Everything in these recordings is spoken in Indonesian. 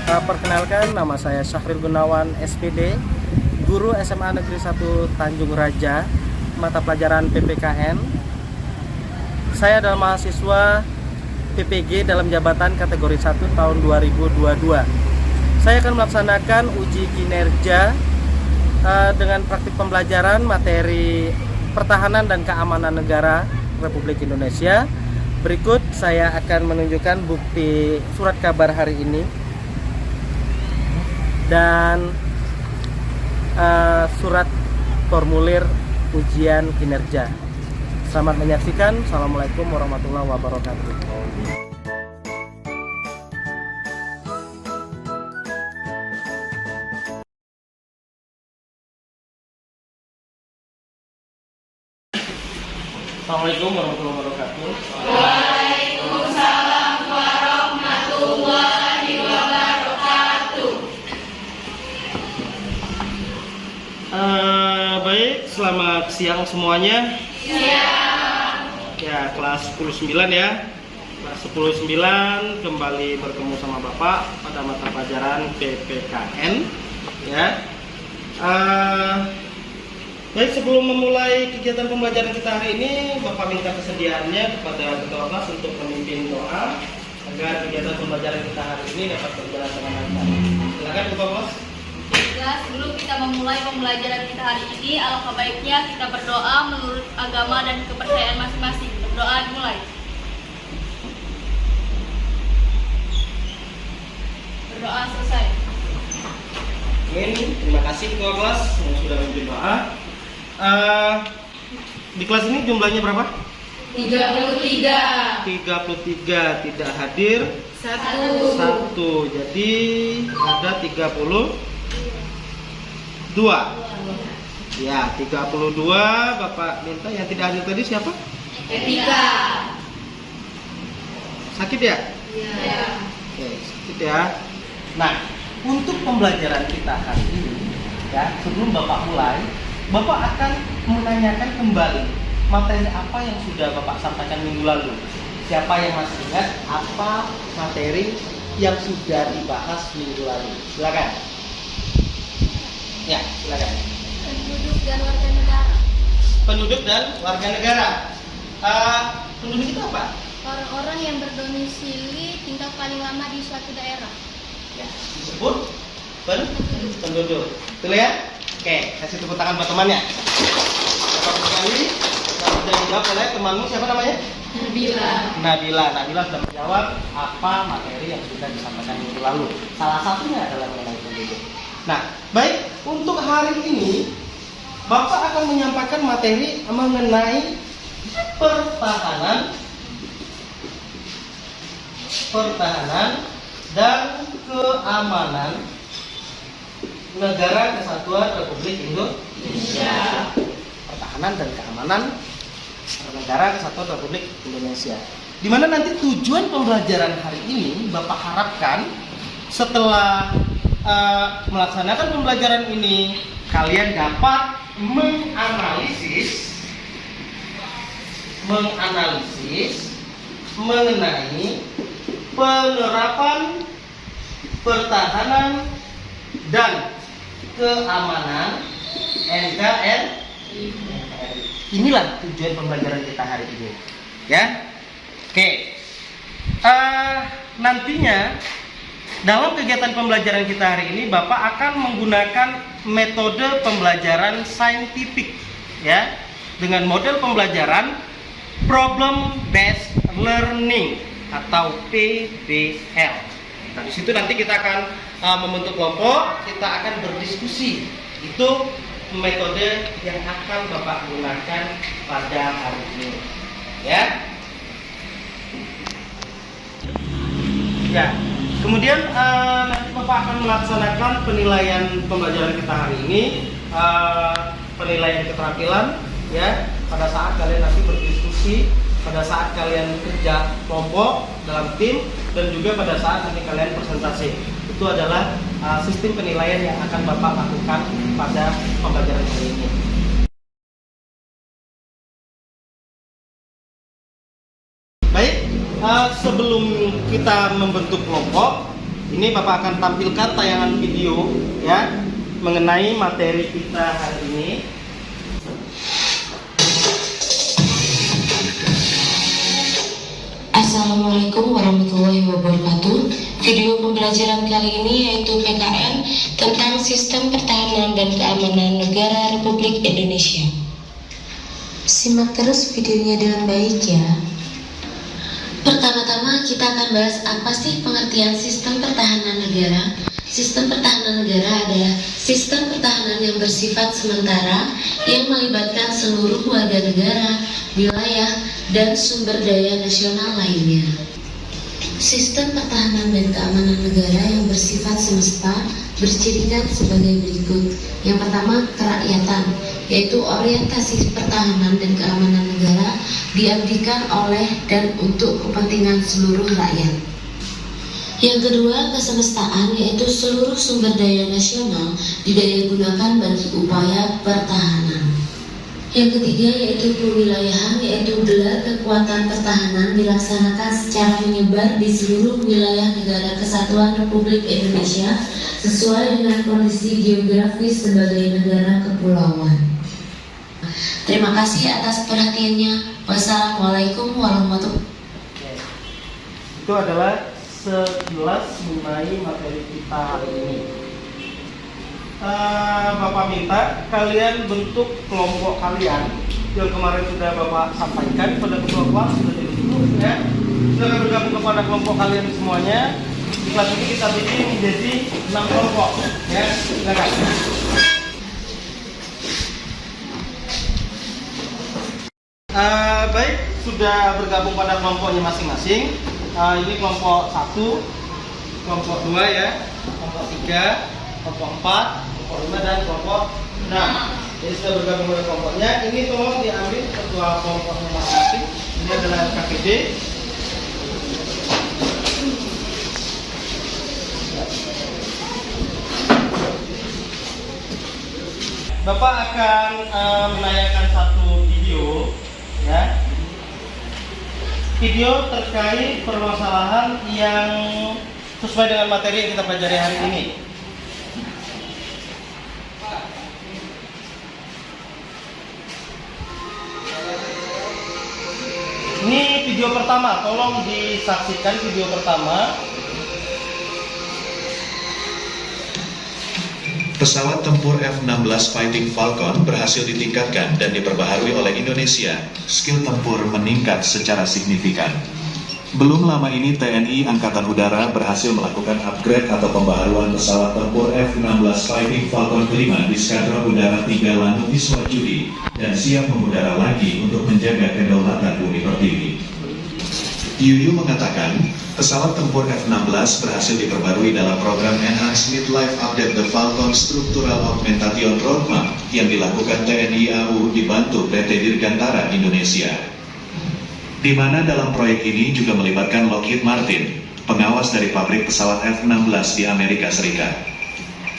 Perkenalkan, nama saya Syahril Gunawan SPD, guru SMA Negeri 1 Tanjung Raja, mata pelajaran PPKN. Saya adalah mahasiswa PPG dalam jabatan kategori 1 tahun 2022. Saya akan melaksanakan uji kinerja dengan praktik pembelajaran materi pertahanan dan keamanan negara Republik Indonesia. Berikut saya akan menunjukkan bukti surat kabar hari ini dan surat formulir ujian kinerja. Selamat menyaksikan. Assalamualaikum warahmatullahi wabarakatuh. Assalamualaikum warahmatullahi wabarakatuh. Waalaikumsalam warahmatullahi wabarakatuh. Baik, selamat siang semuanya. Siang. Ya, kelas 10-9 ya. Kelas 10-9 kembali bertemu sama Bapak pada mata pelajaran PPKN ya. Baik, sebelum memulai kegiatan pembelajaran kita hari ini, Bapak minta kesediaannya kepada ketua kelas untuk memimpin doa agar kegiatan pembelajaran kita hari ini dapat berjalan dengan lancar. Silakan ketua kelas. Sebelum kita memulai pembelajaran kita hari ini, alangkah baiknya kita berdoa menurut agama dan kepercayaan masing-masing. Berdoa dimulai. Berdoa selesai. Amin. Terima kasih ketua kelas yang sudah memimpin doa. Di kelas ini jumlahnya berapa? 33. 33 tidak hadir. 1. Jadi ada 32. Ya, 32. Bapak minta yang tidak hadir tadi siapa? Etika. Sakit ya? Iya. Oke, sakit ya. Nah, untuk pembelajaran kita hari ini ya, sebelum Bapak mulai, Bapak akan menanyakan kembali materi apa yang sudah Bapak sampaikan minggu lalu. Siapa yang masih ingat apa materi yang sudah dibahas minggu lalu? Silakan. Ya, silakan. Penduduk dan warga negara. Penduduk dan warga negara. Penduduk itu apa? Orang-orang yang berdomisili tinggal paling lama di suatu daerah. Ya, disebut penduduk. Betul ya? Oke, kasih tepuk tangan buat temannya. Bapak sekali, sudah dijawab oleh temanmu, siapa namanya? Nabila sudah menjawab apa materi yang sudah disampaikan minggu lalu. Salah satunya adalah mengenai penduduk. Nah, baik, untuk hari ini Bapak akan menyampaikan materi mengenai pertahanan dan keamanan Negara Kesatuan Republik Indonesia. Pertahanan dan keamanan Negara Kesatuan Republik Indonesia. Di mana nanti tujuan pembelajaran hari ini Bapak harapkan setelah melaksanakan pembelajaran ini kalian dapat menganalisis mengenai penerapan pertahanan dan keamanan NKRI. Inilah tujuan pembelajaran kita hari ini, ya. Oke. Nantinya dalam kegiatan pembelajaran kita hari ini, Bapak akan menggunakan metode pembelajaran saintifik, ya, dengan model pembelajaran Problem Based Learning atau PBL. Nah, di situ nanti kita akan membentuk kelompok, kita akan berdiskusi. Itu metode yang akan Bapak gunakan pada hari ini, ya. Ya, kemudian nanti Bapak akan melaksanakan penilaian pembelajaran kita hari ini, penilaian keterampilan, ya. Pada saat kalian nanti berdiskusi, pada saat kalian kerja kelompok dalam tim, dan juga pada saat nanti kalian presentasi. Itu adalah sistem penilaian yang akan Bapak lakukan pada pembelajaran hari ini. Baik, sebelum kita membentuk kelompok, Ini Bapak akan tampilkan tayangan video ya mengenai materi kita hari ini. Assalamualaikum warahmatullahi wabarakatuh. Video pembelajaran kali ini yaitu PKN tentang Sistem Pertahanan dan Keamanan Negara Republik Indonesia. Simak terus videonya dengan baik ya. Pertama-tama kita akan bahas apa sih pengertian sistem pertahanan negara. Sistem pertahanan negara adalah sistem pertahanan yang bersifat sementara yang melibatkan seluruh warga negara, wilayah, dan sumber daya nasional lainnya. Sistem pertahanan dan keamanan negara yang bersifat semesta bercirikan sebagai berikut. Yang pertama, kerakyatan, yaitu orientasi pertahanan dan keamanan negara diabdikan oleh dan untuk kepentingan seluruh rakyat. Yang kedua, kesemestaan, yaitu seluruh sumber daya nasional didayagunakan bagi upaya pertahanan. Yang ketiga, yaitu kewilayahan, yaitu gelar kekuatan pertahanan dilaksanakan secara menyebar di seluruh wilayah negara kesatuan Republik Indonesia sesuai dengan kondisi geografis sebagai negara kepulauan. Terima kasih atas perhatiannya. Wassalamualaikum warahmatullahi wabarakatuh. Itu adalah sekilas mengenai materi kita hari ini. Bapak minta kalian bentuk kelompok kalian yang kemarin sudah Bapak sampaikan pada ketua kelas sudah dibentuk ya. Silakan bergabung kepada kelompok kalian semuanya. Di kelas ini kita bikin menjadi 6 kelompok ya. Silakan. Baik, sudah bergabung pada kelompoknya masing-masing. Ini kelompok 1, kelompok 2 ya, kelompok 3, kelompok 4, kelompok 5 dan kelompok 6. Jadi sudah bergabung pada kelompoknya. Ini tolong diambil ketua kelompoknya masing-masing. Ini adalah KPD. Bapak akan menayangkan satu video ya. Video terkait permasalahan yang sesuai dengan materi yang kita pelajari hari ini. Ini video pertama, tolong disaksikan video pertama. Pesawat tempur F-16 Fighting Falcon berhasil ditingkatkan dan diperbaharui oleh Indonesia. Skill tempur meningkat secara signifikan. Belum lama ini TNI Angkatan Udara berhasil melakukan upgrade atau pembaharuan pesawat tempur F-16 Fighting Falcon kelima di Skadron Udara 3 Lanut Wiswajudi dan siap mengudara lagi untuk menjaga kedaulatan bumi pertiwi. Yuyu mengatakan, pesawat tempur F-16 berhasil diperbarui dalam program Enhanced Mid-Life Update The Falcon Structural Augmentation Roadmap yang dilakukan TNI AU dibantu PT Dirgantara Indonesia. Di mana dalam proyek ini juga melibatkan Lockheed Martin, pengawas dari pabrik pesawat F-16 di Amerika Serikat.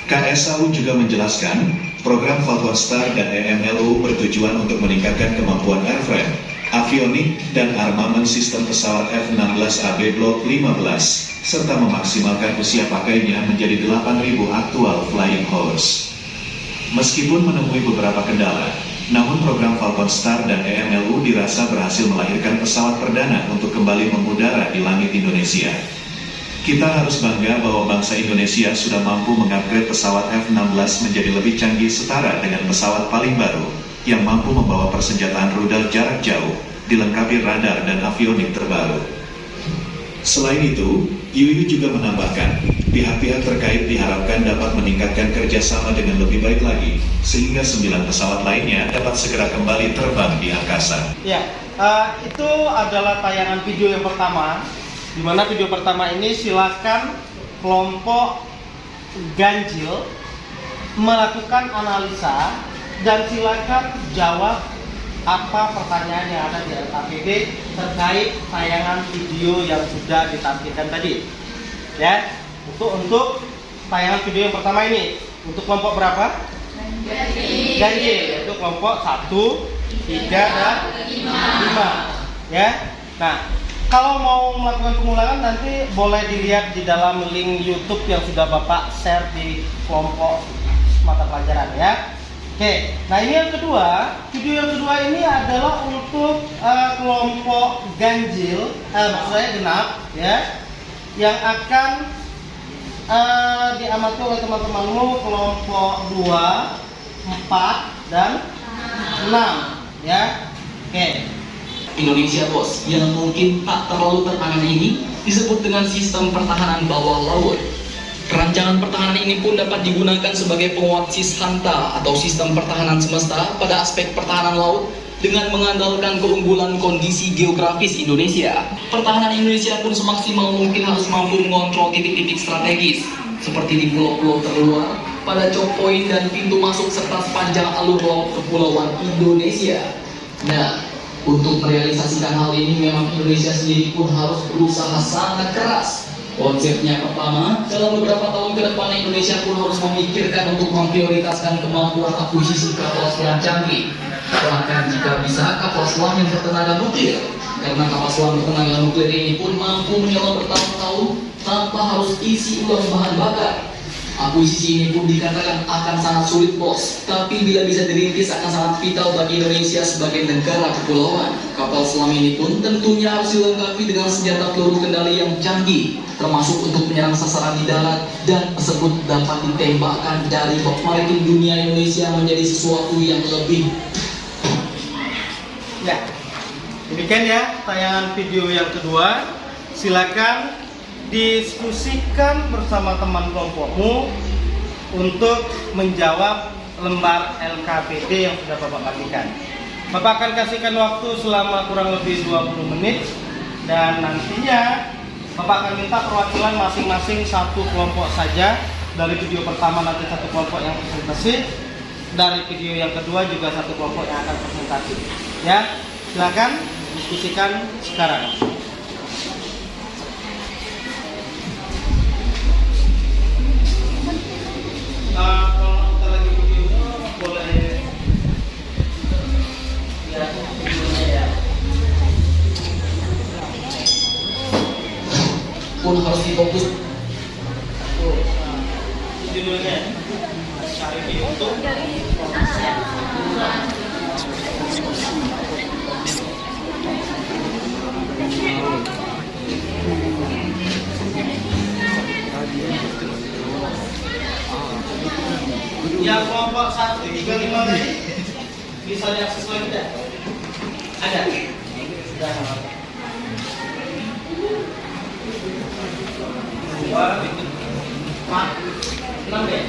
KSAU juga menjelaskan, program Falcon Star dan EMLU bertujuan untuk meningkatkan kemampuan airframe, avionik, dan armamen sistem pesawat F-16AB Block 15, serta memaksimalkan usia pakainya menjadi 8.000 aktual flying horse. Meskipun menemui beberapa kendala, namun program Falcon Star dan EMLU dirasa berhasil melahirkan pesawat perdana untuk kembali mengudara di langit Indonesia. Kita harus bangga bahwa bangsa Indonesia sudah mampu mengupgrade pesawat F-16 menjadi lebih canggih setara dengan pesawat paling baru, yang mampu membawa persenjataan rudal jarak jauh, dilengkapi radar dan avionik terbaru. Selain itu, Yuyu juga menambahkan, pihak-pihak terkait diharapkan dapat meningkatkan kerjasama dengan lebih baik lagi, sehingga 9 pesawat lainnya dapat segera kembali terbang di angkasa. Ya, itu adalah tayangan video yang pertama, di mana video pertama ini silakan kelompok ganjil melakukan analisa dan silakan jawab apa pertanyaan yang ada di LKPD terkait tayangan video yang sudah ditampilkan tadi. Ya, untuk tayangan video yang pertama ini, untuk kelompok berapa? Ganjil, yaitu kelompok 1, 3, dan 5. Ya. Nah, Kalau mau melakukan pengulangan nanti boleh dilihat di dalam link YouTube yang sudah Bapak share di kelompok mata pelajaran ya. Oke, nah ini yang kedua, video yang kedua ini adalah untuk kelompok ganjil, maksudnya genap ya, yang akan diamati oleh teman-temanmu kelompok 2, 4, dan 6 ya. Oke. Indonesia bos, yang mungkin tak terlalu tertangani ini disebut dengan sistem pertahanan bawah laut. Rancangan pertahanan ini pun dapat digunakan sebagai penguat Sishanta atau sistem pertahanan semesta pada aspek pertahanan laut dengan mengandalkan keunggulan kondisi geografis Indonesia. Pertahanan Indonesia pun semaksimal mungkin harus mampu mengontrol titik-titik strategis seperti di pulau-pulau terluar, pada choke point dan pintu masuk serta sepanjang alur laut kepulauan Indonesia. Nah, untuk merealisasikan hal ini memang Indonesia sendiri pun harus berusaha sangat keras. Konsepnya pertama, dalam beberapa tahun ke depan Indonesia pun harus memikirkan untuk memprioritaskan kemampuan akuisisi kapal selam canggih. Bahkan jika bisa kapal selam yang bertenaga nuklir, karena kapal selam bertenaga nuklir ini pun mampu menyelam bertahun-tahun tanpa harus isi ulang bahan bakar. Akuisisi ini pun dikatakan akan sangat sulit bos, tapi bila bisa dirintis akan sangat vital bagi Indonesia sebagai negara kepulauan. Kapal selam ini pun tentunya harus dilengkapi dengan senjata peluru kendali yang canggih, termasuk untuk menyerang sasaran di darat, dan tersebut dapat ditembakkan dari bak maritim dunia Indonesia menjadi sesuatu yang lebih. Ya, demikian ya tayangan video yang kedua. Silakan diskusikan bersama teman kelompokmu untuk menjawab lembar LKPD yang sudah Bapak bagikan. Bapak akan kasihkan waktu selama kurang lebih 20 menit dan nantinya Bapak akan minta perwakilan masing-masing satu kelompok saja. Dari video pertama nanti satu kelompok yang presentasi, dari video yang kedua juga satu kelompok yang akan presentasi. Ya, silakan diskusikan sekarang. Kalau kita lagi video boleh ya videonya ya. Pun harus difokus. Judulnya cari di YouTube. Yang kelompok 135 tadi bisa diakses lagi tidak? Ada? Sudah. 2, 4, 6 deh.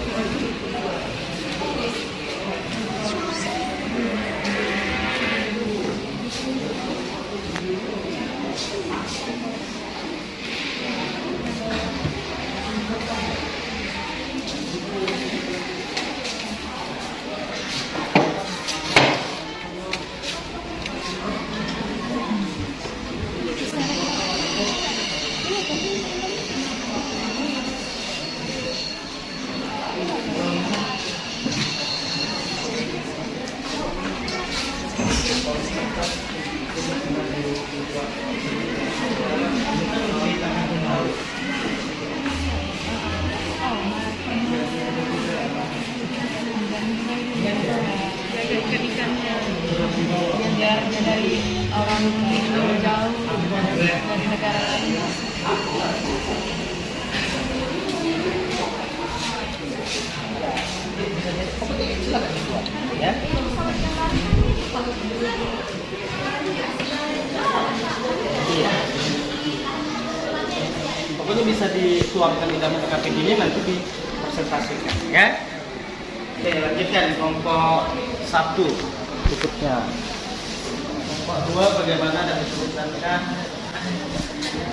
Biar dari orang jauh dari negara lain. Ya. Iya. Pokoknya bisa dituangkan di dalam KPD ini nanti dipresentasikan ya. Oke, lanjutkan kelompok 1 berikutnya. Kelompok 2 bagaimana dan dipresentasikan?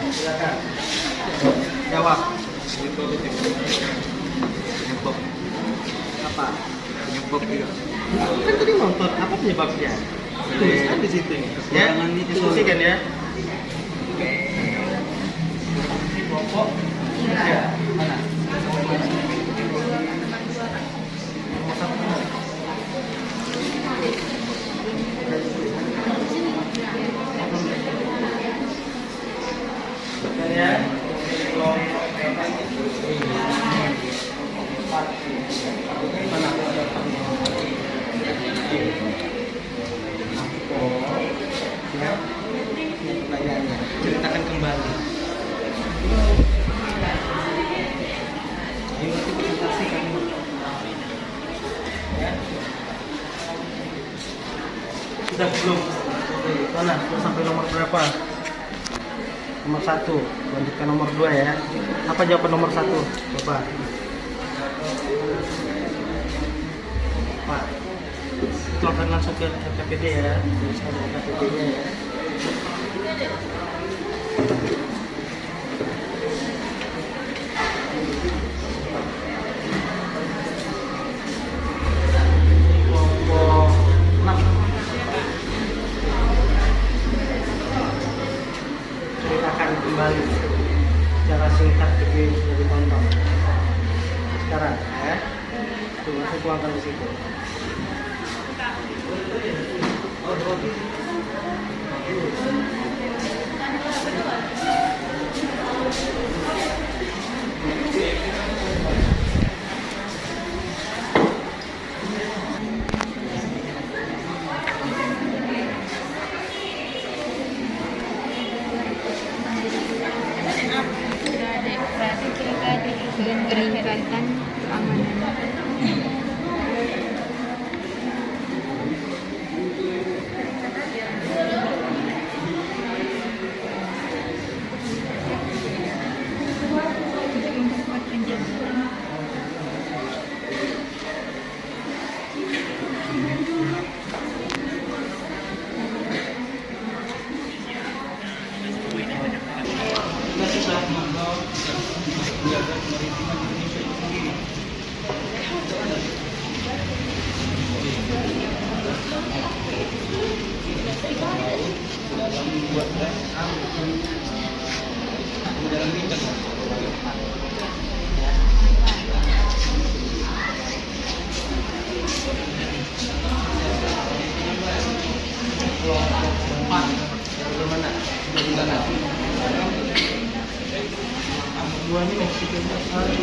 Silakan. Jawab. Apa? Penyebab juga. Kan tadi nonton apa penyebabnya? Tuliskan di situ ya. Diskusikan ya. Kelompok 3 mana? Ya, ini pertanyaannya. Ceritakan kembali. Ini berarti presentasi kan? Ya. Sudah belum? Mana? Sudah sampai nomor berapa? Nomor 1. Lanjutkan nomor 2 ya. Apa jawaban nomor 1? Coba. Pak. Itu akan langsung ke LKPD ya. Terus ada LKPD-nya ya. Kelompok 6. Ceritakan kembali secara singkat video yang sudah ditonton. Sekarang ya. Tuh, langsung tuangkan di situ. dan peningkatan keamanan. Untuk memperkuat penjagaan. Dua ini masih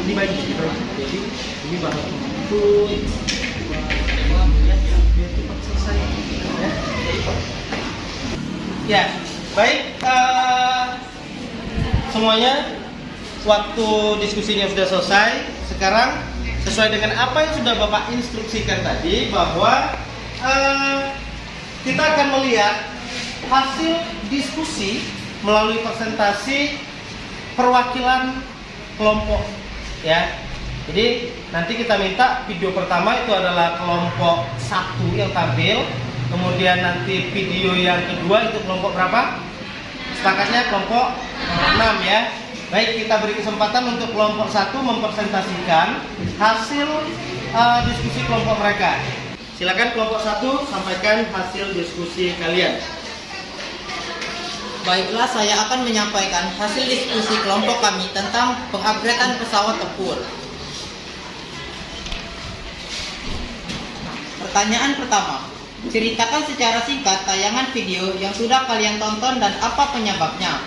dibagi, jadi ini baru itu biar cepat selesai ya. Baik, semuanya waktu diskusinya sudah selesai. Sekarang sesuai dengan apa yang sudah Bapak instruksikan tadi, bahwa kita akan melihat hasil diskusi melalui presentasi perwakilan kelompok ya. Jadi nanti kita minta video pertama itu adalah kelompok 1 yang tampil, kemudian nanti video yang kedua itu kelompok berapa? Sepakatnya kelompok 6 ya. Baik, kita beri kesempatan untuk kelompok 1 mempresentasikan hasil diskusi kelompok mereka. Silakan kelompok 1 sampaikan hasil diskusi kalian. Baiklah, saya akan menyampaikan hasil diskusi kelompok kami tentang pengupgradean pesawat tempur. Pertanyaan pertama, ceritakan secara singkat tayangan video yang sudah kalian tonton dan apa penyebabnya.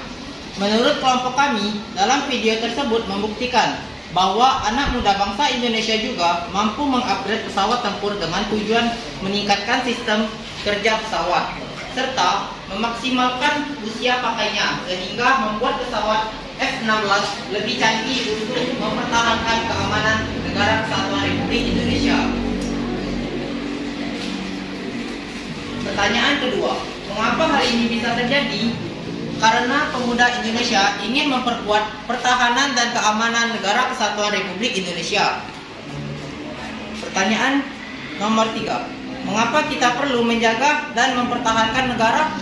Menurut kelompok kami, dalam video tersebut membuktikan bahwa anak muda bangsa Indonesia juga mampu mengupgrade pesawat tempur dengan tujuan meningkatkan sistem kerja pesawat, serta memaksimalkan usia pakainya sehingga membuat pesawat F-16 lebih canggih untuk mempertahankan keamanan negara kesatuan Republik Indonesia. Pertanyaan kedua, mengapa hal ini bisa terjadi? Karena pemuda Indonesia ingin memperkuat pertahanan dan keamanan negara kesatuan Republik Indonesia. Pertanyaan nomor 3, mengapa kita perlu menjaga dan mempertahankan negara?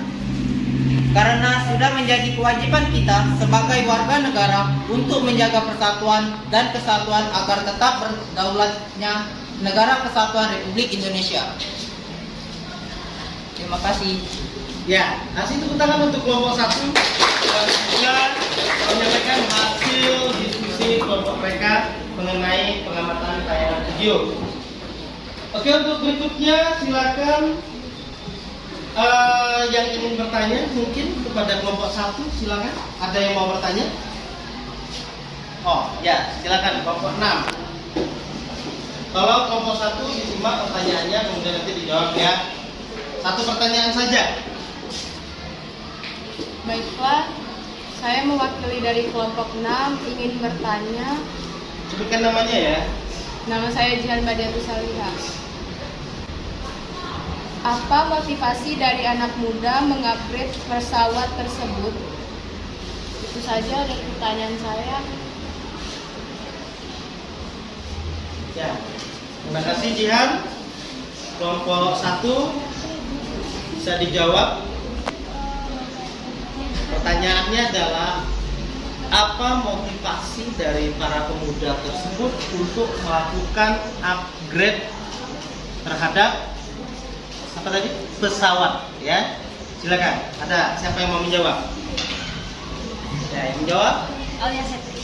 Karena sudah menjadi kewajiban kita sebagai warga negara untuk menjaga persatuan dan kesatuan agar tetap berdaulatnya negara kesatuan Republik Indonesia. Terima kasih. Ya, kasih tepuk tangan untuk kelompok 1 yang sudah menyampaikan hasil diskusi kelompok mereka mengenai pengamatan tayangan video. Oke, untuk berikutnya silakan yang ingin bertanya mungkin kepada kelompok 1, silakan. Ada yang mau bertanya? Oh ya, silakan kelompok 6. Kalau kelompok 1 disimak pertanyaannya, kemudian nanti dijawab ya. Satu pertanyaan saja. Baiklah, saya mewakili dari kelompok 6 ingin bertanya. Sebutkan namanya ya. Nama saya Jihan Badiatus Salihah. Apa motivasi dari anak muda mengupgrade pesawat tersebut? Itu saja dari pertanyaan saya. Ya, terima kasih Jihan. Kelompok 1 bisa dijawab. Pertanyaannya adalah apa motivasi dari para pemuda tersebut untuk melakukan upgrade terhadap apa tadi? Pesawat, ya. Silakan. Ada siapa yang mau menjawab? Ya, yang menjawab? Aulia Setri.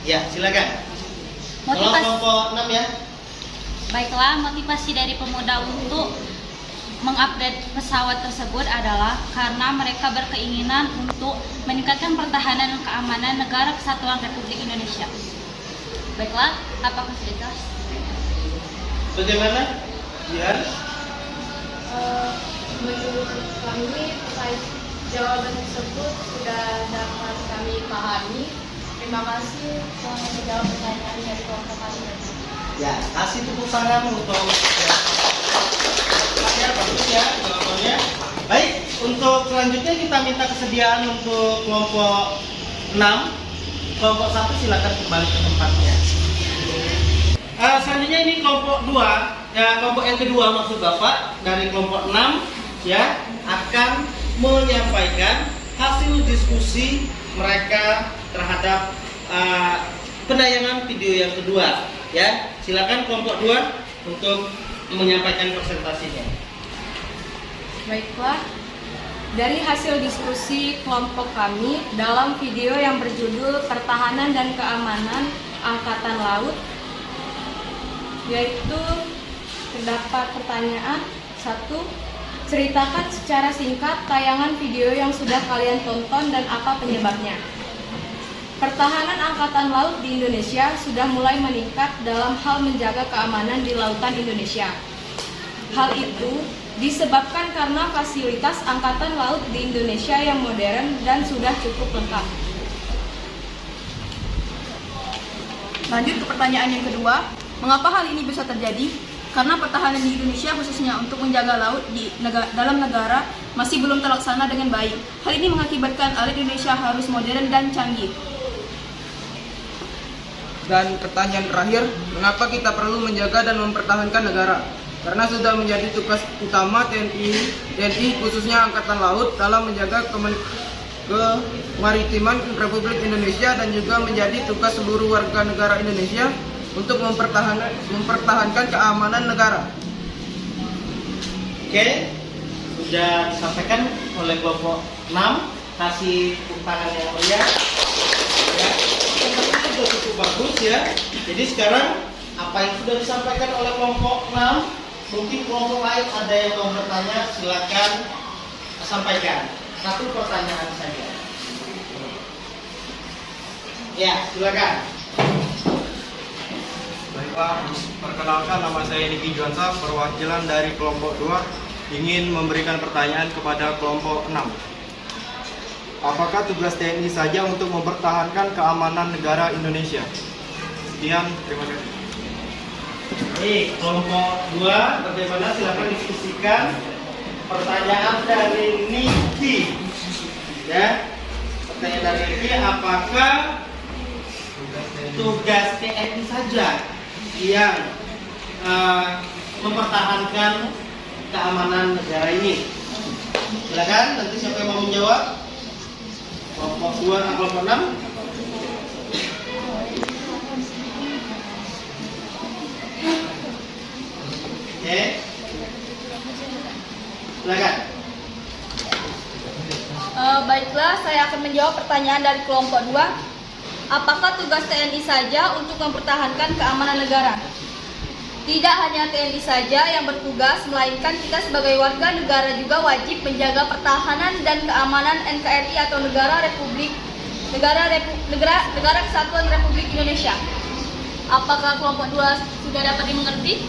Ya, silakan. Kalau Motivasi, kelompok 6 ya. baiklah, motivasi dari pemuda untuk mengupgrade pesawat tersebut adalah karena mereka berkeinginan untuk meningkatkan pertahanan dan keamanan negara kesatuan Republik Indonesia. Baiklah, apakah sudah jelas? Bagaimana? Jihan? Menurut kami, jawaban tersebut sudah dapat kami pahami. Terima kasih telah menjawab pertanyaan dari kelompok kami. Ya, kasih tepuk tangan untuk ya, bagus ya jawabannya. Baik, untuk selanjutnya kita minta kesediaan untuk kelompok 6. Kelompok 1 silakan kembali ke tempatnya. Selanjutnya ini kelompok 2, ya kelompok yang kedua maksud Bapak dari kelompok 6 ya akan menyampaikan hasil diskusi mereka terhadap penayangan video yang kedua ya. Silakan kelompok 2 untuk menyampaikan presentasinya. Baiklah, dari hasil diskusi kelompok kami dalam video yang berjudul Pertahanan dan Keamanan Angkatan Laut, yaitu terdapat pertanyaan 1. Ceritakan secara singkat tayangan video yang sudah kalian tonton dan apa penyebabnya. Pertahanan Angkatan Laut di Indonesia sudah mulai meningkat dalam hal menjaga keamanan di lautan Indonesia. Hal itu disebabkan karena fasilitas Angkatan Laut di Indonesia yang modern dan sudah cukup lengkap. Lanjut ke pertanyaan yang kedua, mengapa hal ini bisa terjadi? Karena pertahanan di Indonesia khususnya untuk menjaga laut di dalam negara masih belum terlaksana dengan baik. Hal ini mengakibatkan alat Indonesia harus modern dan canggih. Dan pertanyaan terakhir, mengapa kita perlu menjaga dan mempertahankan negara? Karena sudah menjadi tugas utama TNI khususnya Angkatan Laut dalam menjaga kemaritiman Republik Indonesia dan juga menjadi tugas seluruh warga negara Indonesia untuk mempertahankan keamanan negara. Oke, sudah disampaikan oleh kelompok 6. Kasih tepuk tangan yang meriah. Ya, sudah cukup bagus ya. Jadi sekarang apa yang sudah disampaikan oleh kelompok 6, mungkin kelompok lain ada yang mau bertanya, silakan sampaikan. 1 pertanyaan saja. Ya, silakan. Baiklah, perkenalkan nama saya Niki Juansa, perwakilan dari kelompok 2, ingin memberikan pertanyaan kepada kelompok 6. Apakah tugas TNI saja untuk mempertahankan keamanan negara Indonesia? Sekian, terima kasih. Baik, kelompok 2 bagaimana? Silakan diskusikan. Pertanyaan dari Niki. Ya. Pertanyaan dari Niki, apakah tugas TNI saja yang mempertahankan keamanan negara ini? Silakan, nanti siapa yang mau menjawab? Kelompok 2 atau kelompok 6? Oke. Silakan. Baiklah, saya akan menjawab pertanyaan dari kelompok 2. Apakah tugas TNI saja untuk mempertahankan keamanan negara? Tidak hanya TNI saja yang bertugas, melainkan kita sebagai warga negara juga wajib menjaga pertahanan dan keamanan NKRI atau Negara Kesatuan Republik Indonesia. Apakah kelompok 2 sudah dapat dimengerti?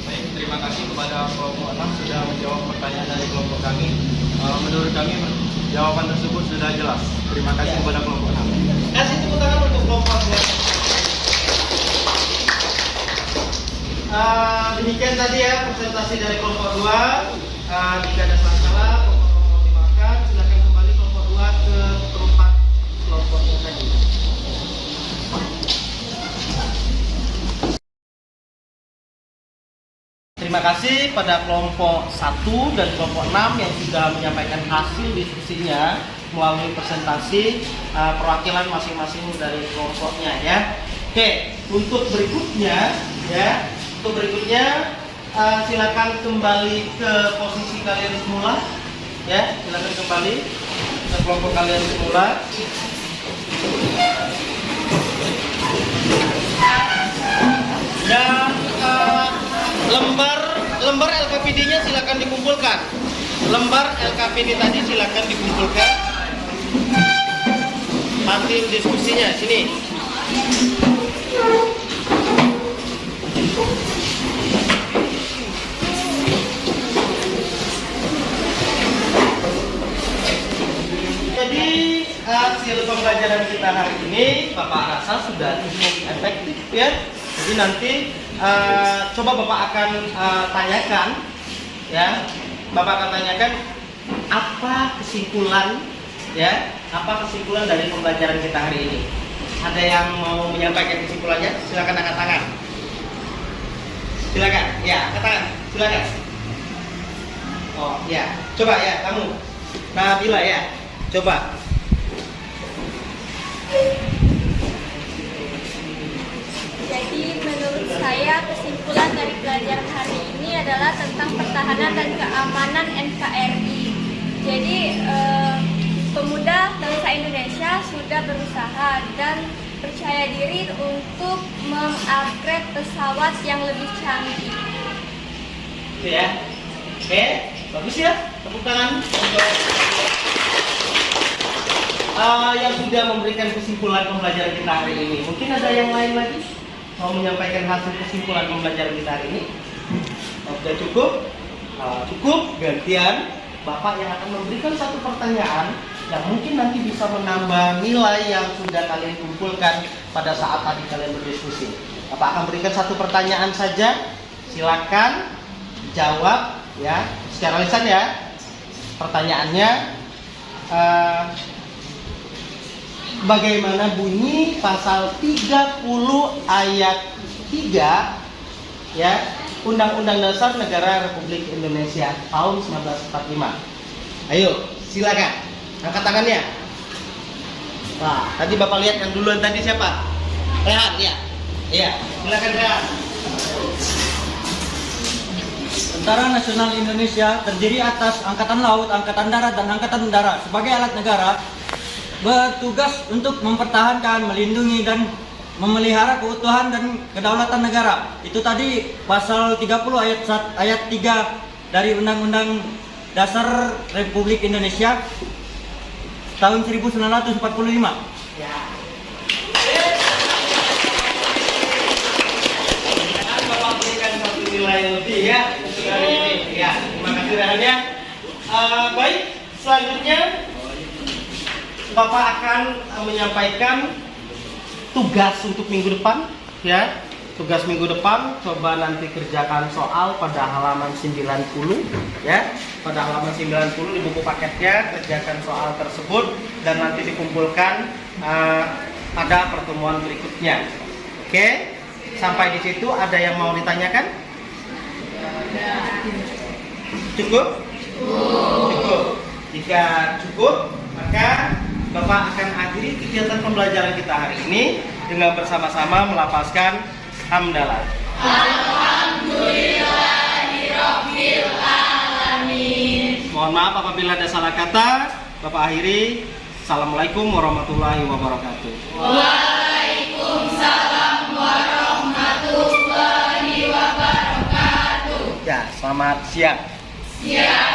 Baik, terima kasih kepada kelompok 6 sudah menjawab pertanyaan dari kelompok kami. Menurut kami Jawaban tersebut sudah jelas. Terima kasih kepada kelompok 6. Kasih tepuk tangan untuk kelompok 2. Demikian tadi ya presentasi dari kelompok 2. Jika ada salah-salah, kelompok mau dimaafkan. Silakan kembali kelompok 2 ke tempat kelompoknya tadi. Terima kasih pada kelompok 1 dan kelompok 6 yang sudah menyampaikan hasil diskusinya melalui presentasi perwakilan masing-masing dari kelompoknya ya. Oke, untuk berikutnya silakan kembali ke posisi kalian semula ya. Silakan kembali ke kelompok kalian semula. Dan lembar LKPD-nya silakan dikumpulkan. Lembar LKPD tadi silakan dikumpulkan. Hasil diskusinya sini. Jadi hasil pembelajaran kita hari ini Bapak rasa sudah cukup efektif ya. Jadi nanti coba Bapak akan tanyakan ya. Bapak akan tanyakan apa kesimpulan ya, apa kesimpulan dari pembelajaran kita hari ini. Ada yang mau menyampaikan kesimpulannya? Silakan angkat tangan. Silakan, ya, angkat tangan. Silakan. Oh, ya. Coba ya, kamu. Nabila ya. Coba. Jadi menurut saya kesimpulan dari pelajaran hari ini adalah tentang pertahanan dan keamanan NKRI. Jadi pemuda bangsa Indonesia sudah berusaha dan percaya diri untuk mengupgrade pesawat yang lebih canggih. Itu ya. Oke, bagus ya. Tepuk tangan untuk yang sudah memberikan kesimpulan pembelajaran kita hari ini. Mungkin ada yang lain lagi mau menyampaikan hasil kesimpulan pembelajaran kita hari ini? Sudah cukup? Cukup. Gantian Bapak yang akan memberikan satu pertanyaan yang mungkin nanti bisa menambah nilai yang sudah kalian kumpulkan pada saat tadi kalian berdiskusi. Bapak akan berikan satu pertanyaan saja. Silakan jawab ya secara lisan ya. Pertanyaannya bagaimana bunyi pasal 30 ayat 3 ya Undang-Undang Dasar Negara Republik Indonesia tahun 1945. Ayo, silakan. Angkat tangannya. Wah, tadi Bapak lihat yang duluan tadi siapa? Rehan ya. Iya, silakan Rehan. Tentara Nasional Indonesia terdiri atas Angkatan Laut, Angkatan Darat, dan Angkatan Udara. Sebagai alat negara, bertugas untuk mempertahankan, melindungi, dan memelihara keutuhan dan kedaulatan negara. Itu tadi pasal 30 ayat 3 dari Undang-Undang Dasar Republik Indonesia tahun 1945. Ya. Bapak berikan satu nilai lebih ya untuk hari ini. Ya, terima kasih Rehan ya. Baik, selanjutnya Bapak akan menyampaikan tugas untuk minggu depan ya. Tugas minggu depan coba nanti kerjakan soal pada halaman 90 ya. Pada halaman 90 di buku paketnya kerjakan soal tersebut dan nanti dikumpulkan pada pertemuan berikutnya. Oke? Sampai di situ ada yang mau ditanyakan? Cukup? Cukup. Jika cukup, maka Bapak akan akhiri kegiatan pembelajaran kita hari ini dengan bersama-sama melafazkan hamdalah. Alhamdulillahirabbil alamin. Mohon maaf apabila ada salah kata. Bapak akhiri. Assalamualaikum warahmatullahi wabarakatuh. Waalaikumsalam warahmatullahi wabarakatuh. Ya, selamat siang. Siang.